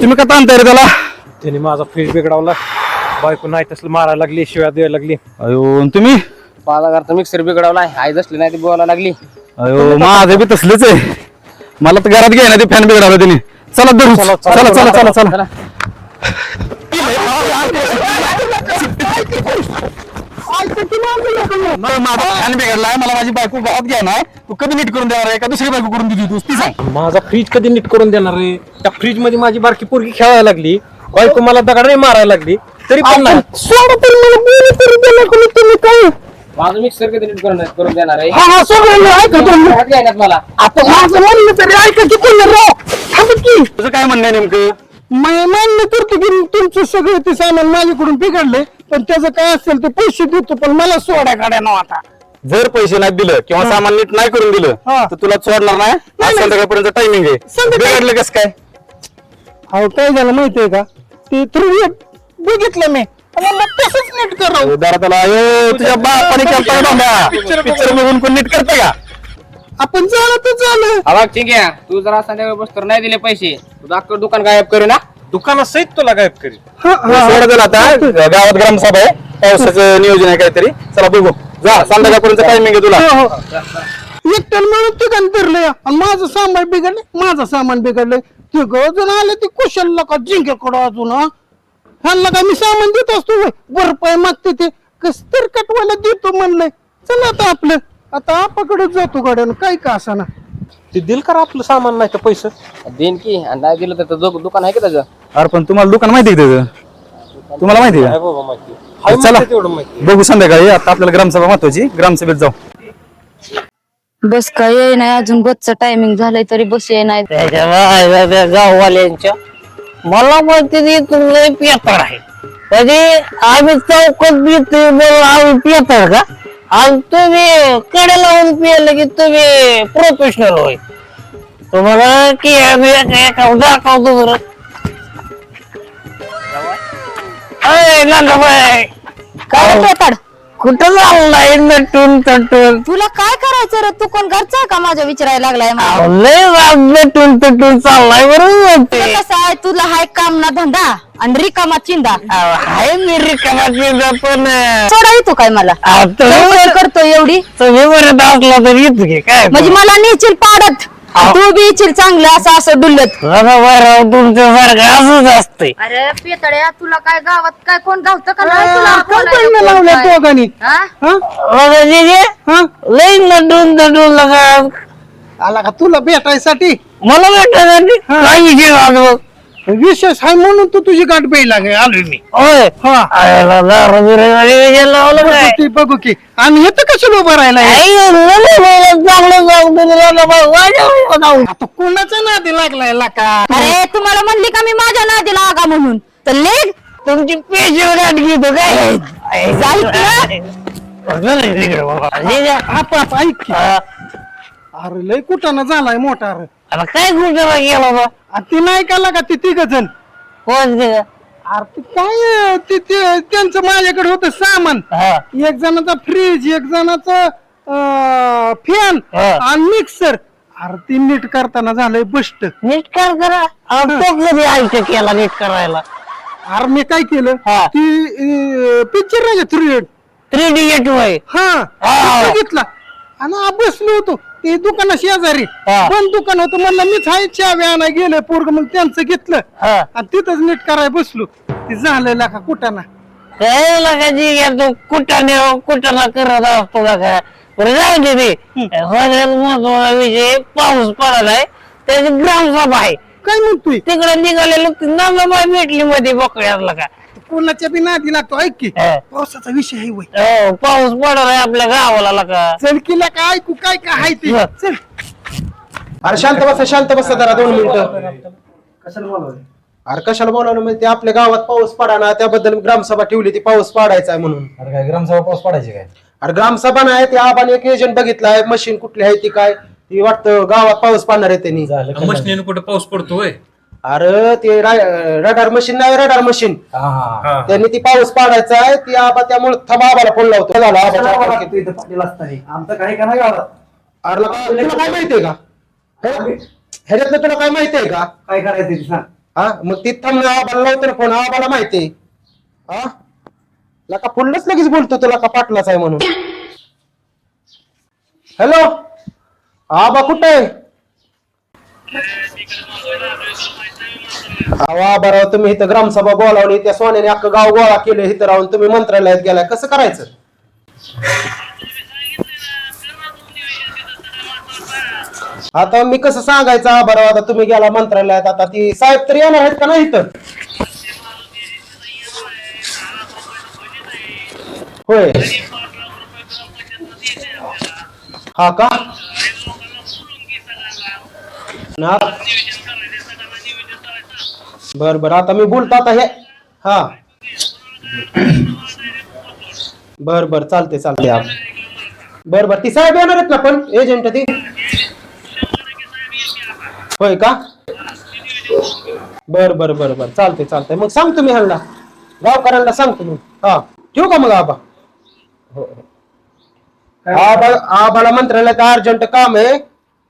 तुम्ही का ताणताय रे त्याला? त्याने माझा फ्रीज बिघडवला, बायको नाही तसलं मारायला लागली, शिव्या द्यायला लागली. अयो तुम्ही? माझा घरचा मिक्सर बिघडवलाय, आई असली नाही ती बोलायला लागली. अयो माझं बी तसलंच आहे. मला तर घरात घ्याय ना ते फॅन बिघडवला त्याने. चला धरू, चला चला चला चला चला. माझा फॅन बिघडलाय, मला माझी बायको घरात घ्या ना. तू कधी नीट करून देणार आहे का दुसरी बायको करून दिली तू ती सांग. माझा फ्रीज कधी नीट करून देणार रे? त्या फ्रीज मध्ये माझी बारकी पोरगी खेळायला लागली, बायको मला दगडाने मारायला लागली, तरी पण नाही. माझं मिक्सर कधी नीट करून देणार आहे? मला तुझं काय म्हणणं आहे नेमकं? मान्य करतो की तुमचं सगळं ते सामान माझ्याकडून बिघडलंय, पण त्याचं काय असेल ते पैसे देतो, पण मला सोडा काढा ना आता. जर पैसे नाही दिलं किंवा सामान नीट नाही करून दिलं हा. तर तुला सोडणार नाही. आज संध्याकाळपर्यंत टायमिंग आहे. बिघडलं कसं काय? अहो काय झालं माहितीये का, ते थ्रू बघितलं मी, मला तसंच नीट करावं. जरा त्याला अयो तुझ्या बापाने केलं पिक्चर बघून कोण नीट करतं का? आपण झालं तर झालं. बघ ठीक आहे, तू जरा संध्याकाळी बसतो नाही दिले पैसे, तुझं अख्खं दुकान गायब करू ना. दुकानासहित तुला गायब करेल. सोडा त्याला आता. गावात ग्रामसभा आहे, पावसाचं नियोजन आहे काहीतरी. चला बघू, जा संध्याकाळपर्यंत टायमिंग आहे तुला. एकट्याला म्हणून तिघांनी धरलंय आणि माझं सामान बिघडलंय, माझं सामान बिघडलंय. तिघ जण आले ते कुशलला का जिंकेकडं अजून. ह्यांना का मी सामान देत असतो होय? भरपाई मागते ते कस तर कटवायला देतो म्हणलंय. चला आता आपलं आता आपाकडे जातो गाड्यानं, काय का असाना. ते दिल का आपलं सामान नाही तर पैसे देईन की, आणि नाही दिलं तर दुकान आहे का त्याचं? अरे पण तुम्हाला दुकान माहिती आहे त्याचं? तुम्हाला माहिती आहे आहे बाबा माहिती. का? हाय चला माहिती, तेवढं माहिती. बघू संध्याकाळी. आता आपल्याला ग्रामसभा महत्वाची, ग्रामसभेत जाऊ. बस काय येई नाही अजून, बसचं टायमिंग झालंय तरी बस येई नाही. त्याच्या गाववाल्यांच्या मला माहिती तुम्ही पेपर आहे, कधी आम्ही चौकात बिते आम्ही पेपर का? आणि तुम्ही कडे लावून पियलं की तुम्ही प्रोफेशनल होय. तुम्हाला की आम्ही एका दाखवतो बरं. अय नांदाबाई, काय पेताड? कुठं चाललाय नटून तटून? तुला काय करायचं रे? तू कोण घरचा आहे का माझ्या विचारायला लागलाय मला? लय नटून तटून चाललाय बरोबर. तुला कसं आहे, तुला हाय काम ना धंदा आणि रिकामा चिंदा. हाय मी रिकामाची पण सोडा येतो काय मला? चौकशी करतो एवढी तुम्ही बरं असला तर येतो की काय? म्हणजे मला नेचील पाडत, तू बी येशील चांगलं असं असं डुलत. तुमचं सारखं असंच असतंय. अरे पेतड्या, तुला काय गावात काय कोण गावतं का नाही कंपनीला लावल्या तुला? दोघांनी. लई नटून तटून लगा आला का तुला भेटायसाठी? मला भेटायसाठी काय विषय राहतो? विशेष आहे म्हणून तू तुझी गाठ प्यायला आलोय मी. होय दारू बिरू लावलं काय? ते बघू की. आणि हे तर कशाला उभं राहिला? आता कोणाचा नादी लागलाय लाका? अरे तुम्हाला म्हणली का मी माझ्या नादी लागा म्हणून, तर लेग तुमची पेशीवर गाठ घेतो काय? आप ऐक की. अरे लय कुठाना झालाय मोठा. आता काय गुजरा गेला बा? ती नाही का लागा ती तिघ जण? कोण ते? अरे ते काय त्यांचं माझ्याकडे होतं सामान. एक जणाचा फ्रीज, एक जणाचा फॅन आणि मिक्सर. अरे ती नीट करताना झालंय बस्ट. नीट कर करा. तो कधी आयुष्य केला नीट करायला? अरे मी काय केलं, ती पिक्चर नाही 3D येत होय. बघितला आणि बसलो होतो ते दुकाना शेजारी. पण दुकान होतं, म्हणलं मीच हाय चावी आणा गेलं पोरग, मग त्यांचं घेतलं आणि तिथंच नीट कराय बसलो. ते झालं का कुठाना. काय लागायची तू कुठाना करत असतो का? बरं जाऊ दे ते. सगळ्यात महत्वाचा विषय, पाऊस पडालाय, त्याची ग्रामसभा आहे. काय म्हणतोय? तिकडे निघालेलो नांदाबाई भेटली मध्ये बोकड्यातला का? कोणाच्या बी नादी लागतो. ऐक की, पावसाचा विषय आहे वय. हो पाऊस पडालाय आपल्या गावाला का? चल किला का ऐकू काय काय आहे ते. चल. अरे शांत बसा जरा 2 मिनिटं. अरे कशाला बोलावलं म्हणजे ते आपल्या गावात पाऊस पडा ना, त्याबद्दल ग्रामसभा ठेवली, ती पाऊस पाडायचा आहे म्हणून. अरे काय ग्रामसभा पाऊस पडायची काय? अरे ग्रामसभा नाही, ते आबाने एक एजंट बघितलाय, मशीन कुठली आहे ती काय ती वाटतं गावात पाऊस पडणार आहे त्यांनी. मशनीने कुठे पाऊस पडतोय? अरे ते रडार मशीन नाही, रडार मशीन त्यांनी ती पाऊस पाडायचा आहे ती आबा, त्यामुळे थांबा आबाला फोन लावतो. झाला आबाच्या हातात. आमचं काही का नाही गावात अरे तुला काय माहितीये का ह्याच्यातलं तुला काय माहितीये का? काय करायचं ते सांग. हा मग ती थांब आबाला लावतो ना फोन, आबाला माहितीये. हा लका पुढलंच लगेच बोलतो तुला का पाटलाच आहे म्हणून. हॅलो आबा कुठे आहे? बरं तुम्ही इथं ग्रामसभा बोलावली, त्या सोन्याने अख्खं गाव गोळा केलं, इथं राहून तुम्ही मंत्रालयात गेलाय, कसं करायचं? आता मी कसं सांगायचं बरं, आता तुम्ही गेला मंत्रालयात, आता ती साहेब तरी येणार आहेत का नाही इथं? होय हा का ना, बर बर आता मी बोलतो आता हे. हा बर बर चालते चालते. बर बर ती साहेब येणार आहेत ना पण एजंट ती? होय का? बर बर बर बर चालते चालते. मग सांगतो मी ह्यांना, गावकऱ्यांना सांगतो मी. हा ठेवू का मग आबा? आबाला मंत्रालयात अर्जंट काम आहे.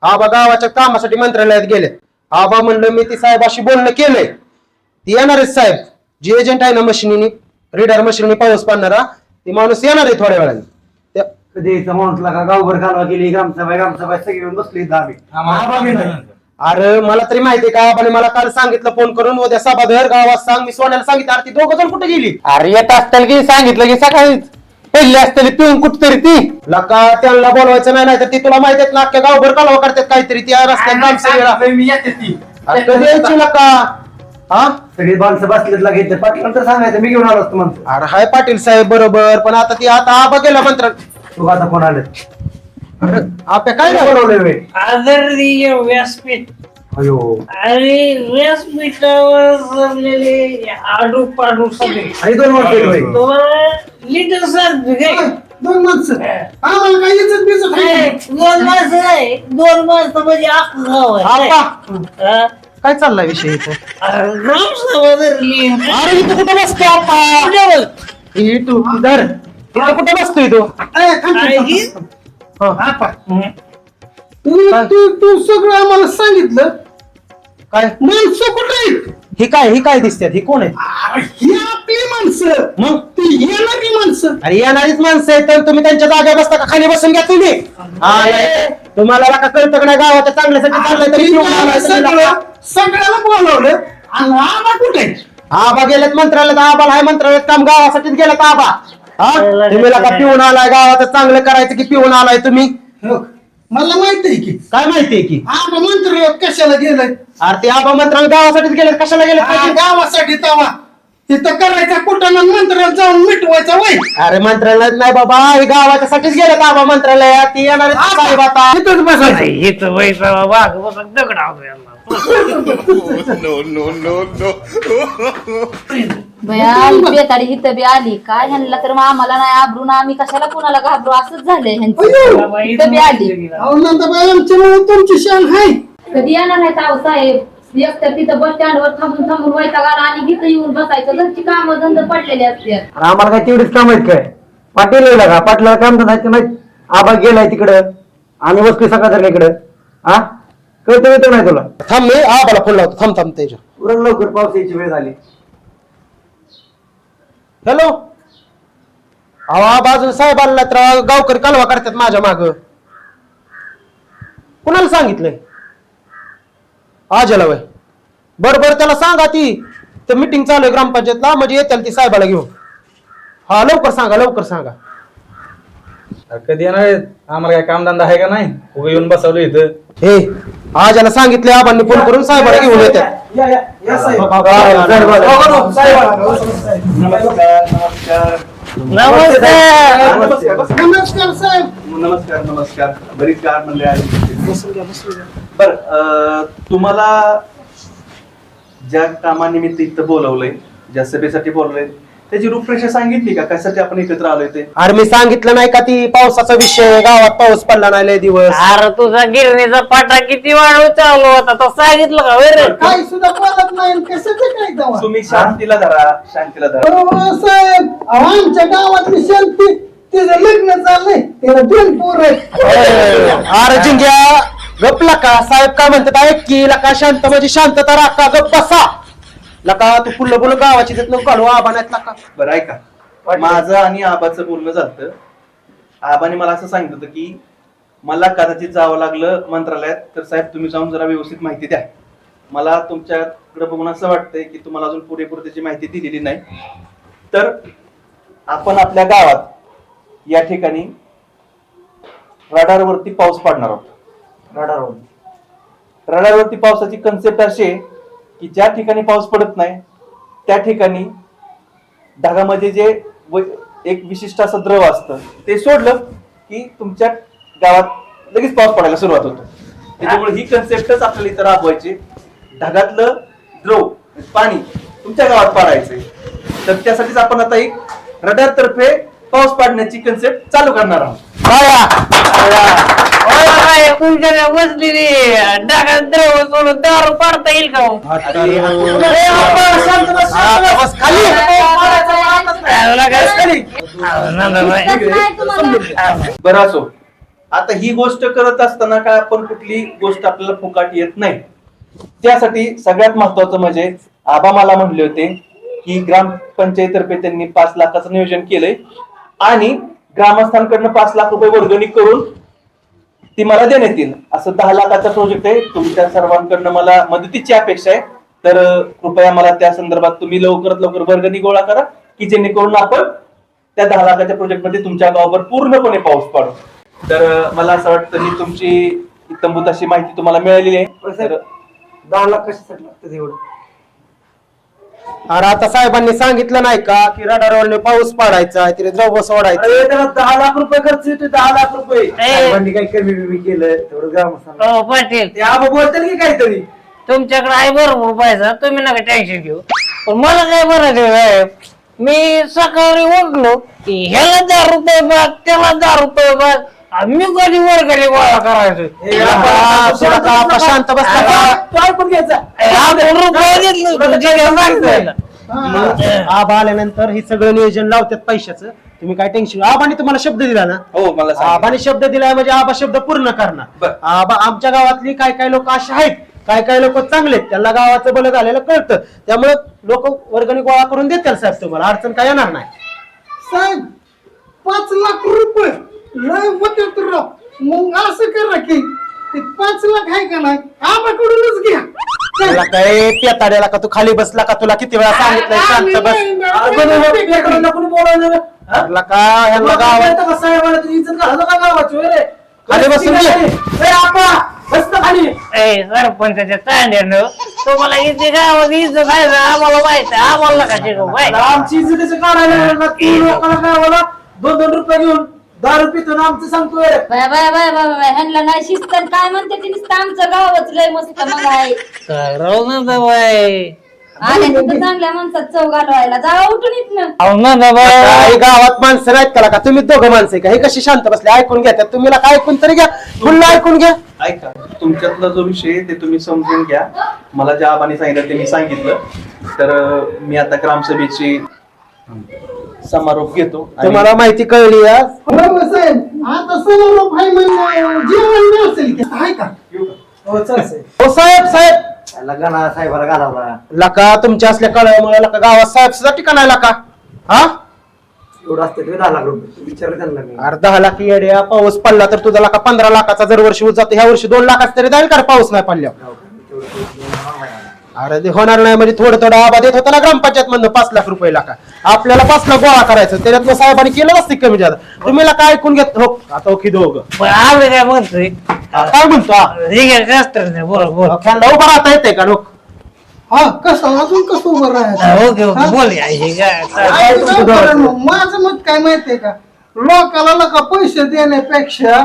आबा गावाच्या कामासाठी मंत्रालयात गेले. आबा म्हणलं मी ती साहेबाशी बोलणं केलंय, ती येणार आहे साहेब. जी एजंट आहे ना मशिनीनी, रीडर मशिनीने पाऊस पाडणारा, ती माणूस येणार आहे थोड्या वेळाने. कधी माणूसला का गावभर कालवा केली, ग्रामसभा सगळी येऊन बसली दहा. अरे मला तरी माहितीये का, आबाने मला काल सांगितलं फोन करून, उद्या सभा धर गावात सांग. मी सोन्याला सांगितलं. अरे ती दोघं जण कुठे गेली? अरे येत असताना की सांगितलं की सकाळीच पहिली असताना पिऊन कुठतरी ती लका त्यांना बोलवायचं नाही, तर ती तुला माहिती आहे ना अख्ख्या गावभर कालवा करतात काहीतरी त्या रस्त्यात. मी येते ती कधी यायची लका? हा सगळी माणसं बसलेत लागेल पाटील सांगायचं मी घेऊन आलो असतो म्हणतो. अरे हाय पाटील साहेब बरोबर, पण आता ती आता आबा गेला मंत्र. तू आता कोण आले आपल्या काय नाही बोलवलंय? आदरणीय व्यासपीठ. अयो अरे व्यासपीठावर जमलेले आडू पाडू सगळे आणि 2 वर्ष तुम्हाला लिटर सांगतो काय? 2 माणसं आम्हाला काही इज्जत बिजत नाही. 2 माणसं नाही, 2 माणसं म्हणजे अख्खं गाव आहे. आबा काय चाललाय विषय इथं? ग्रामसभा धरली. अरे इथं कुठे बसतो आपा? कुठे बघ? तू धर इथं कुठे बसतोय तू? आहे की? तू सगळं आम्हाला सांगितलं. काय माणसं कुठे आहेत? ही काय दिसतात? ही कोण आहे? अरे, ही आपली माणसं, मग ती येणारी माणसं. अरे येणारीच माणसं आहेत, तर तुम्ही त्यांच्या जागा बसता का? खाली बसून घ्या तुम्ही. तुम्हाला का कळतं का नाही गावाच्या चांगल्यासाठी चाललंय तरी येऊन आलाय तुम्ही लका. सगळ्याला बोलावलं आणि आम्हा कुठे? आबा गेलेत मंत्रालयात. आबाला हाय मंत्रालयात काम, गावासाठीच गेलात आबा. हा तुम्ही लका पिऊन आलाय, गावाचं चांगलं करायचं की पिऊन आलाय तुम्ही? हो, मला माहित आहे की काय माहितीये की? आबा मंत्रालयात कशाला गेलंय? अरे ते आबा मंत्रालय गावासाठीच गेलेत, कशाला गेलेत? गावासाठी तवा तिथं करायचा कुठं मंत्रालयात जाऊन मिटवायचा वय. अरे मंत्रालयात नाही बाबा, हे गावाच्यासाठीच गेलेत आबा मंत्रालयात. ती येणार साहेब आता. तिथंच बसायचं. इथं बैसा वाघ बसा दगड आवडला. बया बेताडी हिथं बी आली काय ह्यांना तर मग आम्हाला नाही आबरून आम्ही कशाला कुणाला घाबरू असंच झालंय ह्यांचं. हिथं बी आली. अहो नंदाबाई आमच्यामुळे तुमची शान आहे. कधी येणार नाहीत आहो साहेब. एक तर तिथं बस स्टँडवर थांबून थांबून वैताग आला आणि इथं येऊन बसायचं. घरची कामं धंदे पडलेली असतात. आम्हाला काय तेवढीच काम आहेत काय? पाटील येईल का? पाटलाला काम धंदा माहित. आबा गेलाय तिकडं, आम्ही बसलोय सकाळ इकडं. हा कळतं नाही तुला? थांब मी आबाला फोन लावतो. थांब त्याच्या. उरण लवकर पाऊस यायची वेळ झाली. हॅलो बाजून साहेब आला तर गावकरी कालवा करतात माझ्या माग. कुणाला सांगितलंय? आजला वय बरोबर त्याला सांगा ती तर मीटिंग चालू आहे ग्रामपंचायतला, म्हणजे येतील ती साहेबाला घेऊन. हा लवकर सांगा, लवकर सांगा. कधी येणार आहेत? आम्हाला काय कामधंदा आहे का नाही? उभं येऊन बसवलं इथं. हे आजाला सांगितले आबांनी फोन करून साहेबाला घेऊन येतात. नमस्कार साहेब. नमस्कार नमस्कार. बरीच गार म्हणले आली. बर तुम्हाला ज्या कामानिमित्त इथं बोलवलंय, ज्या सभेसाठी बोलवलंय, त्याची रूपरेषा सांगितली का कशासाठी आपण एकत्र आलोय ते? अरे मी सांगितलं नाही का ती पावसाचा विषय, गावात पाऊस पडला नाही लय दिवस. अरे तुझा गिरणीचा पाटा किती वाढ चालू होता तो सांगितलं का रे? काही सुद्धा बोलत नाही कशाचं काय गावात. तुम्ही शांतीला धरा, शांतीला धरा. बरोबर साहेब, अहो, आमच्या गावातली शांती तिचं लग्न चाललंय, त्याला 2 पोरं आहेत. अरे जिंग्या गपला का, साहेब काय म्हणतात ऐक की लका, शांत म्हणजे शांतता राखा, गप बसा लका. तू फुल्ल बोल गावाची देत नको काढू आबाण्यात लका. बरं ऐका, माझं आणि आबाचं बोलणं झालं. आबाने मला असं सांगितलं होतं की मला कदाचित जावं लागलं मंत्रालयात, तर साहेब तुम्ही जाऊन जरा व्यवस्थित माहिती द्या. मला तुमच्याकडे बघून असं वाटतंय की तुम्हाला अजून पुरेपूर त्याची माहिती दिलेली नाही. तर आपण आपल्या गावात या ठिकाणी रडारवरती पाऊस पाडणार आहोत. रडारवरती पावसाची कन्सेप्ट अशी आहे की ज्या ठिकाणी पाऊस पडत नाही त्या ठिकाणी ढगामध्ये जे एक विशिष्ट असं द्रव असतं ते सोडलं की तुमच्या गावात लगेच पाऊस पडायला सुरुवात होतो. त्याच्यामुळे ही कन्सेप्टच आपल्याला इथं राबवायची. ढगातलं द्रव पाणी तुमच्या गावात पाडायचंय. तर त्यासाठीच आपण आता एक रडार तर्फे पाऊस पाडण्याची कन्सेप्ट चालू करणार आहोत. तुमच्या बसलेली डागात द्रव सोडून दारू पाडता येईल का? बरं असो, आता ही गोष्ट करत असताना काय आपण कुठली गोष्ट आपल्याला फुकाट येत नाही. त्यासाठी सगळ्यात महत्वाचं म्हणजे आबा मला म्हणले होते की ग्रामपंचायतीतर्फे त्यांनी 5 लाखाचं नियोजन केलंय आणि ग्रामस्थांकडनं 5 लाख रुपये वर्गणी करून ती मला देण्यात येईल. असं 10 लाखाचा प्रोजेक्ट आहे. तुमच्या सर्वांकडनं मला मदतीची अपेक्षा आहे. तर कृपया मला त्या संदर्भात तुम्ही लवकरात लवकर वर्गणी गोळा करा की जेणेकरून आपण त्या 10 लाखाच्या प्रोजेक्ट मध्ये तुमच्या गावावर पूर्णपणे पाऊस पाडू. तर मला असं वाटतं की तुमची इत्तंभूत अशी माहिती तुम्हाला मिळालेली आहे. तर 10 लाख कशासाठी लागतं एवढं? अरे आता साहेबांनी सांगितलं नाही का की रडारवर पाऊस पाडायचा, तिथे द्रव सोडायचं. अरे त्याला 10 लाख रुपये खर्च येतो. 10 लाख रुपये साहेबांनी काही कमी बिमी केलं तेवढं ग्रामस्थांना. हो पाटील, ते आबा बोलतील की काहीतरी. तुमच्याकडे आहे भरपूर पैसा, तुम्ही नका टेन्शन घेऊ. पण मला काय म्हणायचं, मी सकाळी उठलो की ह्याला 10 रुपये बघ, त्याला 10 रुपये बघ, मी कधी वर्गणी गोळा करायचो. शांत बसला का? तू ऐकून घ्यायचा. रुपये घेतलं आबा आल्यानंतर हे सगळं नियोजन लावतात पैशाचं. तुम्ही काय टेन्शन, आबाने तुम्हाला शब्द दिला ना. हो, मला सांगा. आबाने शब्द दिलाय म्हणजे आबा शब्द पूर्ण करणार. बरं. आबा आमच्या गावातली काय काय लोक असे आहेत, काय काय लोक चांगले आहेत, त्यांना गावाचं बल झालेलं कळतं. त्यामुळे लोक वर्गणी गोळा करून देतील साहेब, तुम्हाला अडचण काय येणार नाही. साहेब 5 लाख रुपये लय होते तर राव. मग असं करा की ते 5 लाख आहे का नाही आबाकडूनच घ्या. त्याला काय पेताड्याला का तू खाली बसला का, तुला किती वेळा सांगितलंय शांत बस. त्याला का ह्यांना गावात खाली बसून सरपंचाच्या चांड्यानं तुम्हाला इथे गावात इज्जत आहे ना, आम्हाला माहित आहे. आम्हाला का शिकव आमची इज्जत काढायला 2-2 रुपये घेऊन 10 रुपये तो आमचं सांगतोय. Bye bye bye bye bye, ह्यांना नाही शिस्त काय म्हणते ती नुसतं आमचं गावच लय मस्त मग आहे. काय राव ना बाई, आले तिथं चांगल्या माणसात चव घालवायला जावा उठून इथनं. अहो ना बाई, काही गावात माणसं नाहीत का तुम्ही दोघं माणसं आहे का? हे कशी शांत बसले, ऐकून घ्या. तुम्ही काय ऐकून तरी घ्या, फुल्ल ऐकून घ्या. ऐका, तुमच्यातला जो विषय आहे ते तुम्ही समजून घ्या. मला ज्या आबाने सांगितलं ते मी सांगितलं. तर मी आता ग्रामसभेची समारोप घेतो. तुम्हाला माहिती कळली या. बरोबर साहेब, आता समारोप आहे म्हणजे जेवण असेल की आहे का? हो चल साहेब. हो साहेब, साहेब गाणा साहेबाला घालावला. लका तुमच्या असल्या कळल्यामुळे लका गावात साहेब सुद्धा ठिकाणा लका. हा एवढं असते 10 लाख रुपये विचारलं त्यांना मी. 10 लाख येड्या, पाऊस पडला तर तुझा लका 15 लाखाचा दर वर्षी होत जातो. ह्या वर्षी 2 लाखाचा तरी जाईल का पाऊस नाही पडल्यावर? अरे ते होणार नाही म्हणजे थोडं थोडं आबा देत होता ना ग्रामपंचायत मधनं 5 लाख रुपये लाखा. आपल्याला 5 लाख गोळा करायचं, त्याच्यात साहेबांनी केलं नसते कमी जादा. तुम्ही काय ऐकून घेत हो आता ओखी दोघं आम्ही काय म्हणतोय, काय म्हणतो हा? ठीक आहे शास्त्र बरोबर. फॅनला उभा राहता येते का लोक? हा कसं अजून कसं उभं राहायचं? ओके ओके बोल हे काय काय करायचं? माझं मत काय माहितीये का, लोकाला नका पैसे देण्यापेक्षा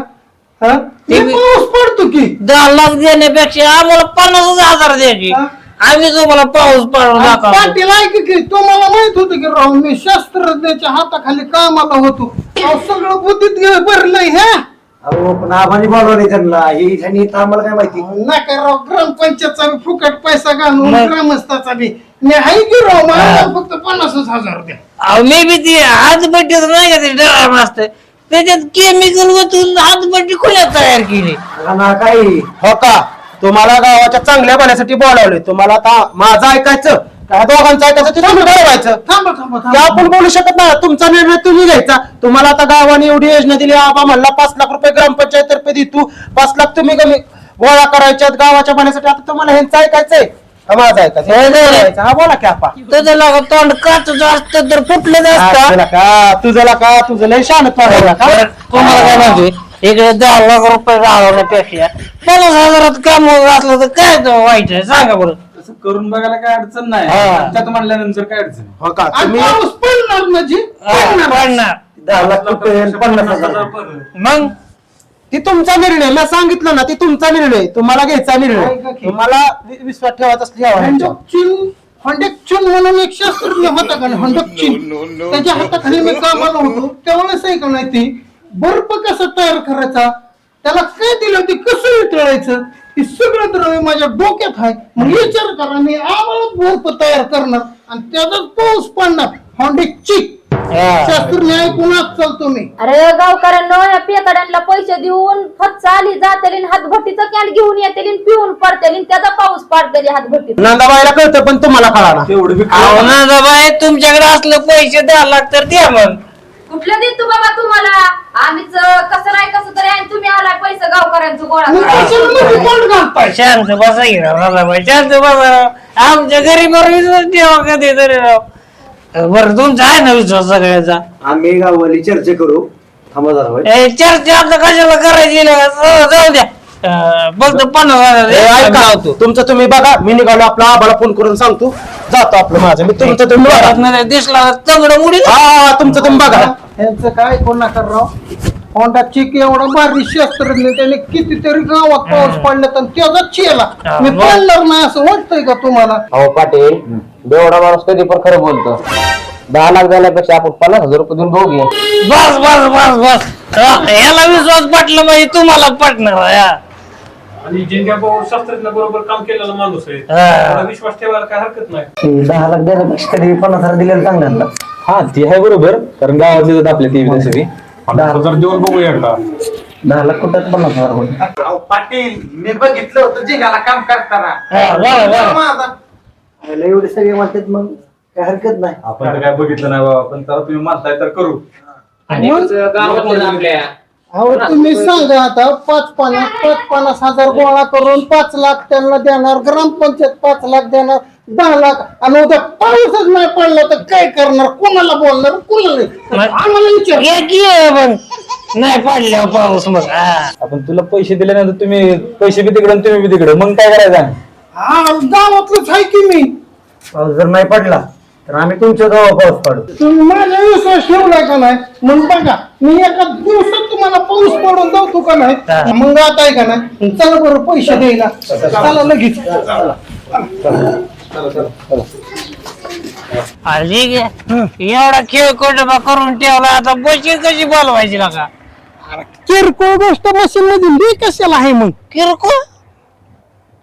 हा, ते पाऊस पडतो की 10 लाख देण्यापेक्षा आम्हाला 50,000 द्यायची. आम्ही तुम्हाला पाऊस पाडून दाखवतो पाटील ऐक की तुम्हाला माहित होतं की राव मी शास्त्रज्ञाच्या हाताखाली कामाला होतो अहो, सगळं बुद्धीत भरलंय ह्या अहो पण आबानी बोलवले त्यांना ही ह्यांनी इथं आम्हाला काय माहिती नका राव ग्रामपंचायतचा बी फुकट पैसा घालून ग्रामस्थाचा बी मी आहे की राव मला फक्त 50,000 द्या अहो मी बी ती हातभट्टीच नाही का ते ड्राम असतं त्याच्यात केमिकल वतून हातभट्टी खुल्या तयार केली ना काही हो का तुम्हाला गावाच्या चांगल्या बनासाठी बोलावले तुम्हाला आता माझं ऐकायचं का दोघांचं ऐकायचं ते तुम्ही ठरवायचं थांबा थांबा ते थांबा आपण बोलू शकत नाही तुमचा निर्णय तुम्ही घ्यायचा तुम्हाला आता गावाने एवढी योजना दिली आबा म्हणला 5 लाख रुपये ग्रामपंचायत तर्फे देतो 5 लाख तुम्ही कमी गोळा करायच्यात गावाच्या बनासाठी आता तुम्हाला ह्यांचं ऐकायचंय का माझं ऐकायचं हा बोला की आपा तुझं लागा तोंड काचच असतं तर फुटलं असतं तुझं लय शान तोंड तुम्हाला काय माहिती इकडे 10 लाख रुपये घालवण्यापेक्षा 50,000 काम असलं तर काय तो वाईट आहे सांगा बरं तसं करून बघायला काय अडचण नाही हा. त्यात म्हणल्यानंतर काय अडचण नाही. हो का आणि तुम्ही पाऊस पडणार म्हणजे पडणार 10 लाख रुपये आणि 50,000 मग ती तुमचा निर्णय मी सांगितलं ना ती तुमचा निर्णय तुम्हाला घ्यायचा निर्णय ऐका की. तुम्हाला विश्वास ठेवायचा असली हंडकचीन म्हणून एक शास्त्रज्ञ होता का हंडकचीन त्याच्या हाताखाली मी कामाला होतो त्यावेळेस आहे का नाही ती बर्फ कसा तयार करायचा त्याला काय दिलं ते कसं वितळायचं हे सगळं द्रव्य माझ्या डोक्यात आहे मग विचार करा मी आम्हाला बर्फ तयार करणार आणि त्याचाच पाऊस पडणार हंडकची शास्त्रज्ञ ऐकूनच चालतो मी अरे गावकऱ्यांनो या पेताड्यांना पैसे देऊन फक्त आली जातेली हातभट्टीचा कॅन घेऊन येतेली पिऊन पडतेली त्याचा पाऊस पाडतेली हातभट्टीत नंदाबाईला कळतं पण तुम्हाला कळा ना तेवढं बी अहो ना बाई तुमच्याकडे असलं पैसे 10 लाख तर द्या मग कुठलं देतो बाबा तुम्हाला आम्हीच कसं नाही कसं तरी आणि तुम्ही आलाय पैसे गावकऱ्यांचं गोळा मग करा. कशाला मध्ये कोण घालताय शांत बसा की बाई शांत बसा आमच्या गरीबावर विश्वास ठेवा कधी तरी राव बरं तुमचा आहे ना विश्वास सगळ्याचा आम्ही गाववाली चर्चा करू थांबा जरा होय. चर्चा आता कशाला करायची जाऊ द्या फक्त 50,000 ऐका लावतो तुमचं तुम्ही बघा मी निघालो आपला आबाला फोन करून सांगतो जातो आपलं माझं मी तुमचं तुम्ही बघा दिसला तंगड मुडी हा तुमचं तुम्ही बघा यांचं काय कोण नका राव होंडा चिक एवढा भारी शास्त्रज्ञ त्याने कितीतरी गावात पाऊस पडला तर त्याचा चेला मी पडणार नाही असं वाटतंय का तुम्हाला अहो पाटील बेवडा माणूस कधी पण खरं बोलतो 10 लाख झाल्यापेक्षा आपण 50,000 रुपये देऊन बघूया बस बस बस बस याला विश्वास पटला म्हणजे तुम्हाला पटणार आणि जिंक्या शास्त्रज्ञ बरोबर काम केलेला माणूस आहे हा. थोडा विश्वास ठेवायला काय हरकत नाही ते 10 लाख देण्यापेक्षा तरी 50,000 दिलेलं चांगलं ना हा ती आहे बरोबर कारण गावातली जात आपल्या ती तसं 50,000 देऊन बघूया एकदा 10 लाख कुठं 50,000 होईल पाटील मी बघितलं होतं जिंगाला काम करताना ह्याला एवढे सगळे म्हणतात मग काय हरकत नाही आपण तर काय बघितलं नाही बाबा पण त्याला तुम्ही मानताय तर करू आणि गावातले आपल्या अहो तुम्ही सांगा आता 50,000 गोळा करून 5 लाख त्यांना देणार ग्रामपंचायत 5 लाख देणार 10 लाख आणि उद्या पाऊसच नाही पडला तर काय करणार कोणाला बोलणार कोणाला नाही? आम्हाला विचार नाही पडल्यावर पाऊस मग आपण तुला पैसे दिल्यानंतर तुम्ही पैसे बी तिकडे तुम्ही बी तिकडे मग काय करायचं हा गावातलंच आहे की मी पाऊस जर नाही पडला तर आम्ही तुमच्या गावात पाऊस पाडू तुम्ही माझा विश्वास ठेवलाय का नाही मग बघा मी एका दिवसात तुम्हाला पाऊस पडून जातो का नाही मग आता आहे का नाही चला बरं पैसे द्यायला चला लगेच ठीक आहे एवढा खेळ कोटबा करून ठेवला आता बशी कशी बोलवायची नका किरकोळ गोष्ट मशीन मध्ये मी कशाला आहे मग किरकोळ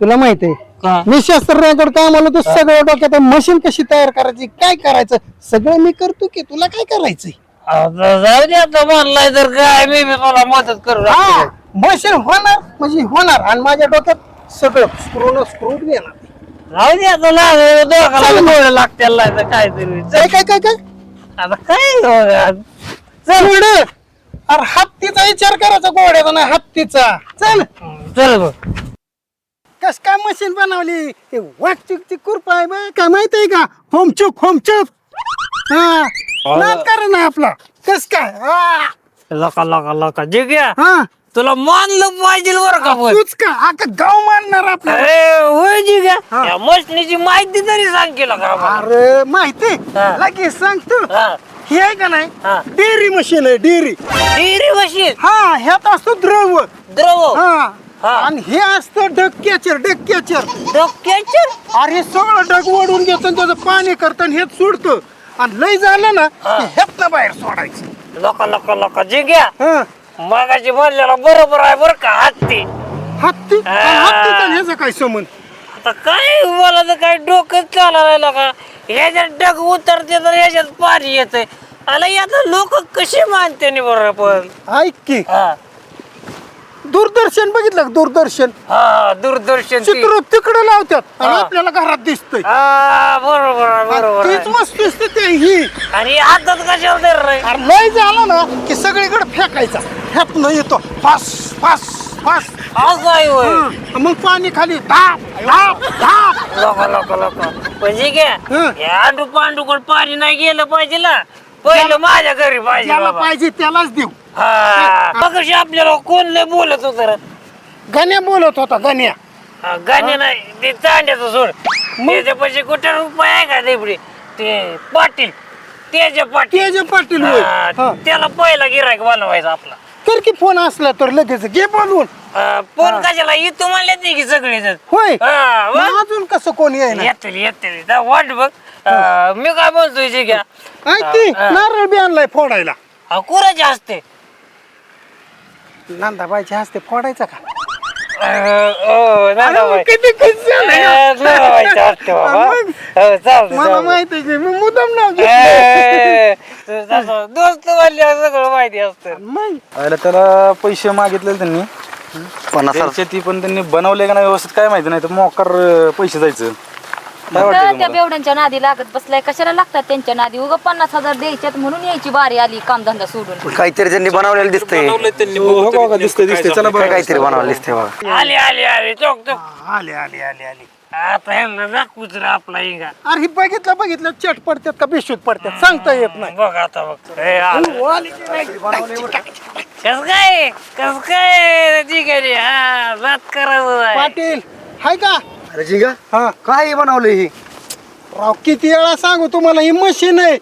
तुला माहित आहे का मी शास्त्रज्ञाकडे काम आलो तर सगळं डोक्यात मशीन कशी तयार करायची काय करायचं सगळं मी करतो की तुला काय करायचंय आता जाऊ दे आता म्हणलाय तर काय मी बी तुला मदत करू हा मशीन होणार म्हणजे होणार आणि माझ्या डोक्यात सगळं स्क्रू देणार जाऊ दे आता दोघाला डोळे लागतील तर काय तरी काय काय काय काय आता काय चल उडे अरे हत्तीचा विचार करायचा घोड्याचा नाही हत्तीचा चल चल बघ कस काय मशीन बनवली ते वाकचुकची कुरपा आहे बा काय माहित आहे का होमचूक हा नाद करा ना आपला कस काय लका जे घ्या हा तुला मानलं पाहिजे बरं का पण तूच का अख्खा गाव मानणार आपला अरे होय जी घ्या या मशनीची माहिती तरी सांग केलं का अरे माहिती हा. लगेच सांग तू हा ही आहे का नाही हा. डेअरी मशीन आहे डेअरी डेअरी मशीन हा ह्यात असतो द्रव द्रव हा आणि हे असतं डग कॅचर. डोक्याचं अरे सगळं डग ओढून घेतं आणि त्याचं पाणी करतं आणि हेच सोडतं. आणि लय झालं ना की हेच बाहेर सोडायचं. लोक जिंग्या हं. मगाची म्हणलेला बरोबर आहे बरं का हत्ती. हत्तीचा आणि ह्याचा काय संबंध? आता काय मला तर काय डोकंच चालला का ह्याच्यात डग उतरते तर ह्याच्यात पाणी येते. आला यात लोक कशी मानते नि बरोबर पण ऐक की हा दूरदर्शन बघितलं का? दूरदर्शन हा दूरदर्शन ती. चित्र तिकडे लावतात आणि हा. आपल्याला घरात दिसतंय. हा बरोबर आहे, बरोबर तीच आहे. मस्त दिसते ते ही. आणि हातात कशाला धर रे अरे लय झालं ना की सगळीकडे फेकायचा. ह्यातनं येतो फास फास फास. असं आहे होय. हं. मग पाणी खाली धाप धाप धाप. लोक म्हणजे घ्या हं. अंडू पांडूकडे पाणी नाही गेलं पाहिजे ना पहिलं माझ्या घरी पाहिजे ज्याला बाबा. पाहिजे त्यालाच देऊ. हा मगाशी आपल्याला कोण लय बोलत होत गण्या बोलत होता गण्या. गाणे नाही ते तांड्याचं सोड त्याच्या पैसे कुठे रुपये आहे का देपडी ते पाटील तेज पाटील पाटील होय. हा, हं. त्याला पहिला गिरायक बनवायचा आपला तर की फोन असला तर लगेच घे बोलवून. फोन कशाला येतो म्हणले ते की सगळे होय हा, मग? मग अजून कसं कोणी येईना. येतील वाट बघ मी काय बोलतोय जे घ्या ऐक की नारळ बी आणलाय फोडायला. कुणाचे असते नंदाबाईच्या हस्ते फोडायचा का? किती खुश मला माहिती की मी मुद्दाम नाव दोस्त म्हणले सगळं माहिती असतं मग त्याला पैसे मागितले त्यांनी 50,000 ती पण त्यांनी बनवले का नाही व्यवस्थित काय माहिती नाही तर मोकार पैसे जायचं. काय वाटतं त्या तुम्हाला? बेवड्यांच्या नादी लागत बसलाय. कशाला लागतात त्यांच्या नादी? उगा 50,000 द्यायच्यात म्हणून यायची बारी आली कामधंदा सोडून. काहीतरी त्यांनी बनवलेलं दिसतंय. हो का? दिसतंय चला बरं. काहीतरी बनवलेलं दिसतंय बघा. आले चौक आले आले आले आले. आता ह्यांना दाखवूच रे आपला इंगा अरे हे बघितलं चट पडतात का बेशूत पडतात सांगता येत नाही. बघ आता बघ हे आलं. आले की नाही? कस काय ठीक आहे हा जात करायचं आहे. पाटील हाय का? अरे जिंगा हा काय बनवलं ही? राव किती वेळा सांगू तुम्हाला ही मशीन आहे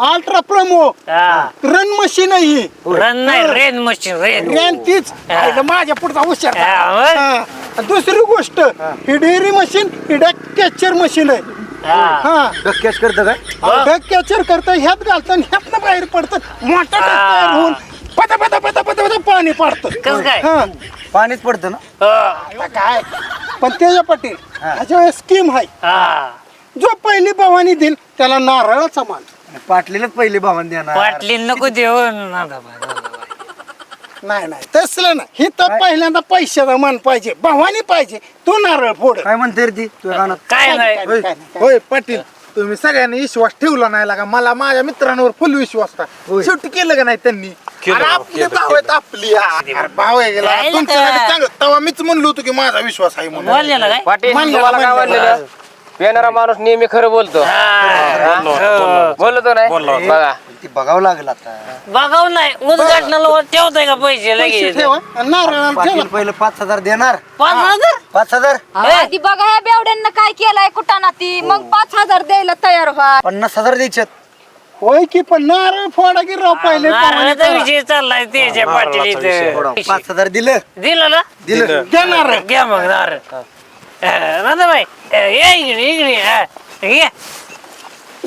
अल्ट्रा प्रोमो हा. रन मशीन आहे ही. रन नाही रेन मशीन रेन रेन तीच आहे, माझ्या पुढचा हुशार. हा, मग? हा. दुसरी गोष्ट ही डेअरी मशीन ही डक कॅचर मशीन आहे. हा डक्क्याच करतं काय? डक कॅचर करतं ह्यात घालतं आणि ह्यातनं बाहेर पडतं मोठा डग तयार होऊन पदा पदा पदा पदा पदा पाणी पाडतं. कसं काय? हा. पाणीच पडतं ना. आता काय पण त्याच्या पाटील ह्याच्या स्कीम आहे. हा जो पहिली भवानी देईल त्याला नारळाचा मान. पाटलीलाच पहिले भावून देणार. पाटली नको देऊ नादा नाही नाही तसलं नाही. ही तर पहिल्यांदा पैशाचा मान पाहिजे भवानी पाहिजे तो नारळ फोड. काय म्हणते रे ती तुझ्या कानात? काय नाही होय पाटील तुम्ही सगळ्यांनी विश्वास ठेवला नाही लागा. मला माझ्या मित्रांवर फुल विश्वास होता. शेवटी केलं का नाही त्यांनी? अरे आपली भाव आहेत आपली. अरे भाव आहे गेला काय तुमच्यासाठी काय? चांगलं. तेव्हा मीच म्हणलो होतो की माझा विश्वास आहे म्हणून. बोललेला काय पाटील मानलं, तुम्हाला काय मानलं. वाटलेलं? येणारा माणूस नेहमी खरं बोलतो. बोलतो नाही बघा. ती बघावं लागेल आता. बघाव नाही उद्घाटनाला ठेवताय का पैसे पैसे लगेच ठेवा आणि नारळाला पाटील ठेवा. पहिलं 5,000 देणार. 5,000 5,000 आधी बघा ह्या बेवड्यांना काय केलंय कुठाना ती मग 5,000 द्यायला तयार व्हा. 50,000 द्यायच्यात. होय की पण नारळ फोडा की राव पहिले नारळाचा विषय चाललाय त्याच्या पाटील इथं 5,000 दिलं. दिलं ना दिलं. देणार घ्या मग नारळ नानाबाई ये इकडे हा, घे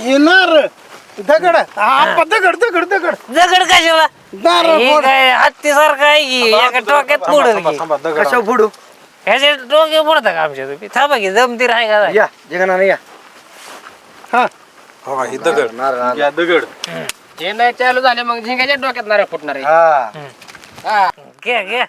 हे नारळ दगड आपा दगड दगड दगड दगड कशाला नारळ हे फोड. काय हत्तीसारखं आहे की एका डोक्यात फोडत कशावर फोडू? ह्याचे डोके फोडता का आमच्या तुम्ही थांबा की जमतीर आहे का या जगनाने या. हा दगड हे नाही चालू झाले मग झिंगाच्या डोक्यात नारळ फुटणार आहे. हा घ्या घ्या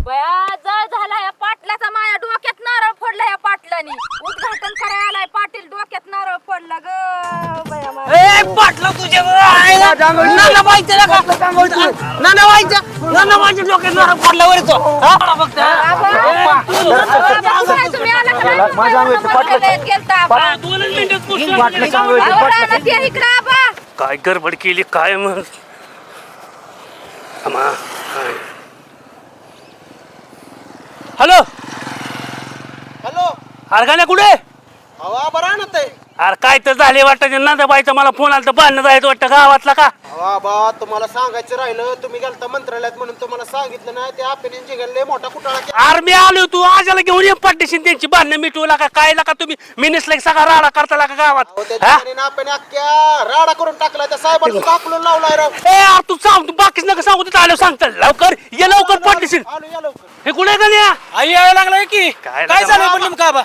बया जळ झाला या पाटलाचा माझ्या डोक्यात नारळ फोडला या पाटलानी. उद्घाटन करायला आलाय पाटील डोक्यात नारळ फोडला ग बया माझ्या. ए पाटला तुझ्या नानाबाईच्या डोक्यात नारळ फोडला वर तो फक्त तुम्ही आला का नाही? मला गेलता आबा. आबा, रानात या इकडं आबा. काय गडबड केली काय मग हॅलो हॅलो अरगाण्या कुठे हवा बरा ना ते अरे काय तर झाले वाटतं नंदाबाईचा मला फोन आला तर बांधणं जायचं वाटतं गावातला का बाबा तुम्हाला सांगायचं राहिलं तुम्ही गेलता मंत्रालयात म्हणून तुम्हाला सांगितलं ना ते आपण जिगरले मोठा कुटाळा केला. अरे मी आलो तू आजाला घेऊन ये पाठीशी त्यांची बांधणं मिटवला का काय का तुम्ही मिनिसला सगळा राडा करता का गावात अहो, त्या ठिकाणी ना आपण अख्ख्या राडा करून टाकला त्या साहेबांनी दाखलून लावलाय राव. ए यार तू सांग तू बाकीच नका सांगू तिथं आलो सांगता लवकर ये लवकर पाठीशी आलो या लवकर. हे कुठे का आई यायला लागलाय की काय झालं पण नेमकं आबा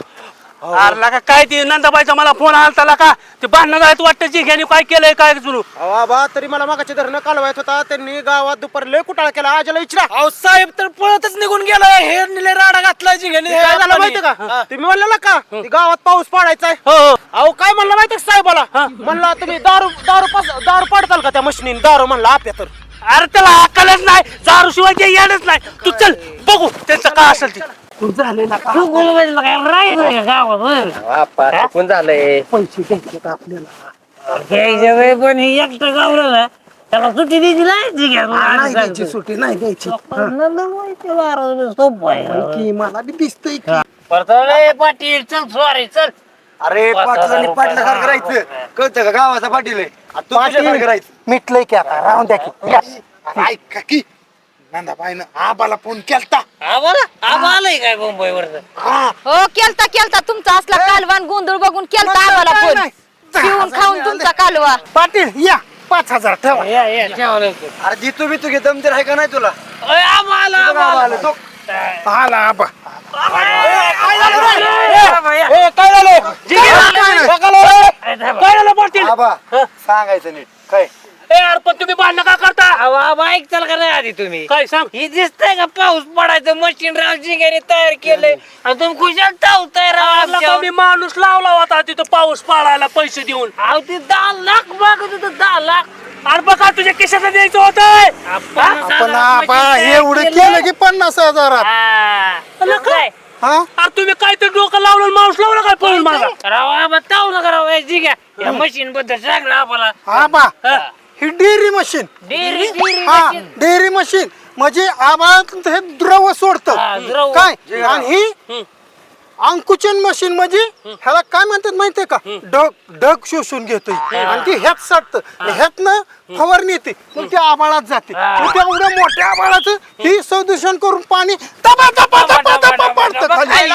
अरे लका काय ते नंदाबाईचा मला फोन आलता का ते बांधणं जायचं वाटतं जिघ्याने काय केलंय काय सुरू अहो बाबा तरी मला मागाचे धरणं कालवायत होता त्यांनी गावात दुपार लय कुटाळा केला आजला विचारा. अहो साहेब तर पळतच निघून गेलाय हे निले राडा घातलाय जिघ्याने काय झालं माहितीये का तुम्ही म्हणलेला का ती गावात पाऊस पाडायचा आहे. हो हो अहो काय म्हणलं माहितीये का साहेबाला म्हणला तुम्ही दारू पाडताल का त्या मशिनीने दारू म्हणला आपल्या तर अरे त्याला अक्कलच नाही दारू शिवाय येणच नाही तू चल बघू त्याचं काय असेल ते तू गुलबाईला काय राहिलं गावावर कोण झालंय घ्यायच्या वेळ पण हे एकटं गावलं ना त्याला सुट्टी द्यायची नाही द्यायची सुट्टी नाही द्यायची सोपं आहे की मला बी दिसतंय की पाटील चल सॉरी चल अरे पाटलांनी पाटलासारखं करायचं कळतं का गावाचा पाटील आहे तू तुझ्यासारखं करायचं मिटलंय की आता राहून द्या की ऐका की नंदाबाईनं आबाला फोन केलता आबा आलंय काय मुंबईवर हो केलता तुमचा असला कालवान गोंधळ बघून केलता आम्हाला फोन पिऊन खाऊन तुमचा कालवा पाटील या 5,000 ठेवा अरे जितू बी तू घे दम तर आहे का नाही तुला आबा आलं तो आला आबा काय झालं पाटील आबा सांगायचं नीट काय ए यार पण तुम्ही बांधणं का करता आबा ऐकताल का नाही आधी तुम्ही काय सांग ही दिसतंय का पाऊस पडायचं मशीन राव जिंगाने तयार केलंय आणि तुम्ही खुशाल तावताय आला का राव मी माणूस लावला होता तिथं पाऊस पाडायला पैसे देऊन अहो ते 10 लाख मागत होतं 10 लाख अरे बघा तुझ्या खिशाला द्यायचं होतं पण आबा एवढं केलं की 50,000 काय हा अरे तुम्ही काहीतरी डोकं लावलं आणि माणूस लावला काय पळून माझा राव आबा तावलं का राव जिंगा या मशीन बद्दल सांगलं आम्हाला आबा ही डेअरी मशीन डेअरी हा डेअरी मशीन म्हणजे आबा हे द्रव सोडतं द्रव. काय आणि ही अंकुचन मशीन म्हणजे ह्याला काय म्हणतात माहितीये का ढग शोषून घेतोय आणि ती ह्यात साठतं ह्यातनं फवारणी येते मग ती आबाळात जाते मग तेवढ्या मोठ्या आबाळाचं ही संदूषण करून पाणी तबा तबा तबा तबा पडतं खाली.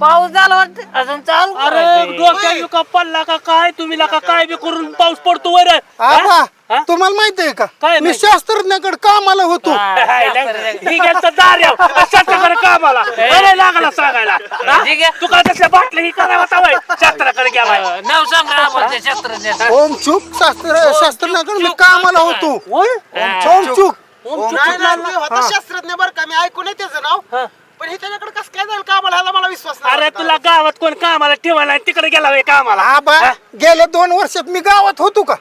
पाऊस झाला वाटतं अजून चालू अरे डोक्या बिका पडला का काय तुम्ही का काय बी करून पाऊस पडतो वर आबा तुम्हाला माहितीये का काय मी शास्त्रज्ञाकडे कामाला होतो ही गेलं शास्त्राकडे कामाला अरे लागला सांगायला तू काय तसल्या बाटल्या ही करावा तवाय शास्त्राकडे गेला नाव सांग आम्हाला शास्त्रज्ञ ओम चूक शास्त्रज्ञाकडे मी कामाला होतो ओम चूक शास्त्रज्ञ बरं का मी ऐकून त्याचं नाव पण हे त्याच्याकडे कसं काय जाईल कामाला ह्याला मला विश्वास नाही अरे तुला गावात कोण कामाला ठेवायला तिकडे गेला होय कामाला आबा गेल्या 2 वर्षात मी गावात होतो का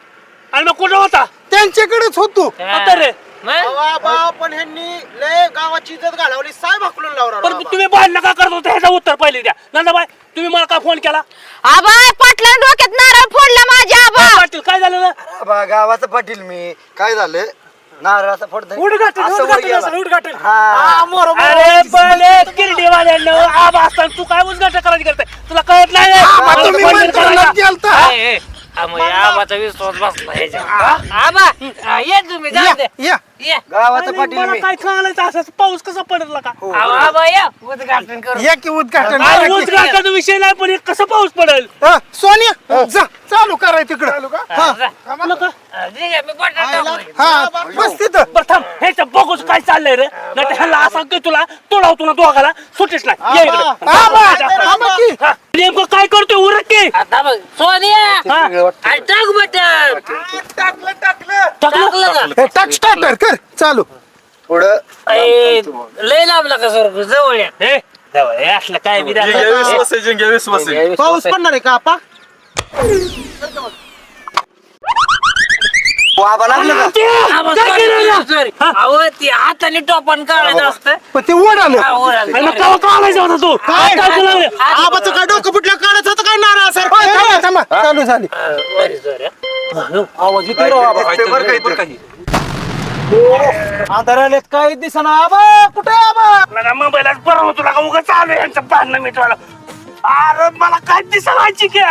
आणि मग कुठं होता त्यांच्याकडेच होतो आता रे बाबा पण ह्यांनी लय गावाची इज्जत घालवली साहेब हाकलून लावला पण तुम्ही बांधणं का करत होता ह्याचं उत्तर पहिले द्या नंदाबाई तुम्ही मला का फोन केला आबा पाटला डोक्यात नारळ फोडला माझ्या आबा पाटील काय झालं ना आबा गावाचा पाटील मी काय झालं नारळाचा फड उद्घाटन अरे पण किरडीवाल्यांना आबा असताना तू काय उद्घाटन करायची करताय तुला कळत तुम्ही मंत्रालयात नाही गेलता. आबाचा विश्वास बसला ह्याच्यावर आबा ये तुम्ही जाऊ दे या ये गावाचा पाटील मला मी काय कळायचं असं पाऊस कसा पडला का आबा या उद्घाटन करू या की उद्घाटन अरे करा की. उद्घाटनाचा विषय नाही पण हे कसं पाऊस पडेल सोनिया जा चालू कराय तिकडं हा ठीक आहे मी बटाटा हा बस तिथं बरं थांब ह्याचं बघूच काय चाललंय रे नाही तर ह्याला असं की तुला तोडावतो ना दोघाला सुटेच नाही ये इकडं. आबा की हा, नेमकं काय करतोय उरक की आता बघ सोनिया हा, आणि टाक बटन टाकलं टाकलं का हे टच स्टार्टर कर चालू पुढं ए, लय लांबला का सर जवळ या हे जाऊ, हे असलं काय बी दाखव. पाऊस पडणार आहे का आपा आबा लागलं का आबा, sorry. अहो ती हाताने टोपण काढायचं असतं पण ते ओढ आलं हा, ओरडलं. आणि मग केव्हा काढायचा होता तू काय तुला रे? आबाचं काय डोकं फुटलं काढायचं होतं काय नारळ सर थांबा थांबा चालू झाली आधारालेत काय दिसना आबा कुठे आबा मला मुंबईलाच बरं होतो का उगाच चालू यांचं बांधणं मिटवायला अरे मला काय दिसायची क्या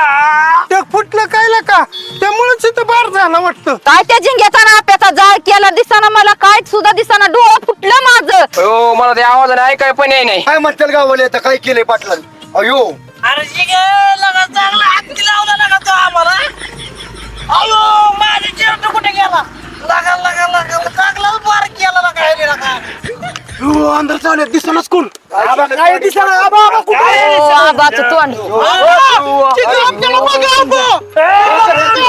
ते फुटलं काय का त्यामुळेच इथं बार झाला वाटतं. काय त्या झिंग्याचा ना आपल्याचा जाळ केला दिसाना मला काय सुद्धा दिसाना डोळं फुटलं माझं. हो मला ते आवाजाने ऐकाय पण नाही. काय म्हणतील गावाले आता काय केलंय पाटलांनी? अयो अरे लगा चांगला हाती लावला लगा तो आम्हाला. अयो माझी चिरट कुठे गेला लगा लगा लगा चांगला बार केला लगा ह्याने लगा. अंदर चालू दिसनाच कोण काय दिसणार आबा कुठे आबाचं तोंड. आपल्याला बघा आबा.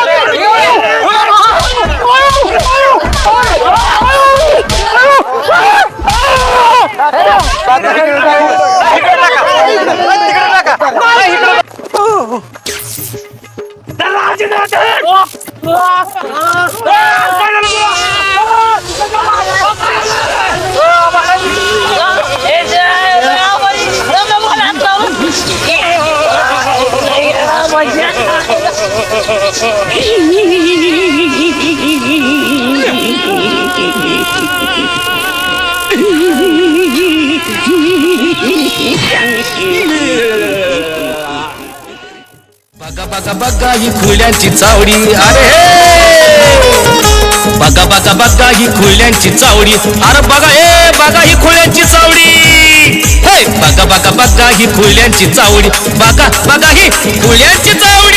बघा बघा बघा ही खुल्यांची चावडी. अरे हे बघा बघा बघा ही खुल्यांची चावडी. अरे बघा हे बघा ही खुल्यांची चावडी. हे बघा बघा बघा ही खुल्यांची चावडी. बघा बघा ही खुल्यांची चावडी.